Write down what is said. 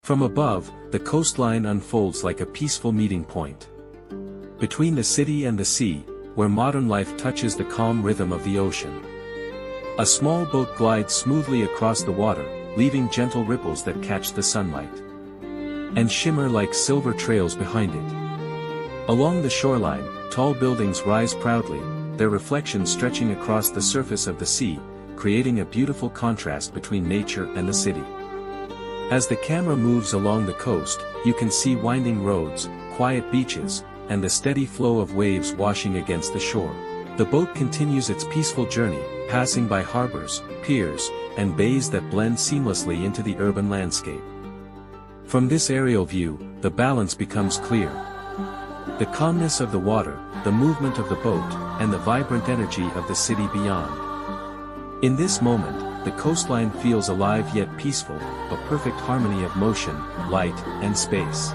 From above, the coastline unfolds like a peaceful meeting point. Between the city and the sea, where modern life touches the calm rhythm of the ocean. A small boat glides smoothly across the water, leaving gentle ripples that catch the sunlight and shimmer like silver trails behind it. Along the shoreline, tall buildings rise proudly, their reflections stretching across the surface of the sea, creating a beautiful contrast between nature and the city. As the camera moves along the coast, you can see winding roads, quiet beaches, and the steady flow of waves washing against the shore. The boat continues its peaceful journey, passing by harbors, piers, and bays that blend seamlessly into the urban landscape. From this aerial view, the balance becomes clear. The calmness of the water, the movement of the boat, and the vibrant energy of the city beyond. In this moment, the coastline feels alive yet peaceful, a perfect harmony of motion, light, and space.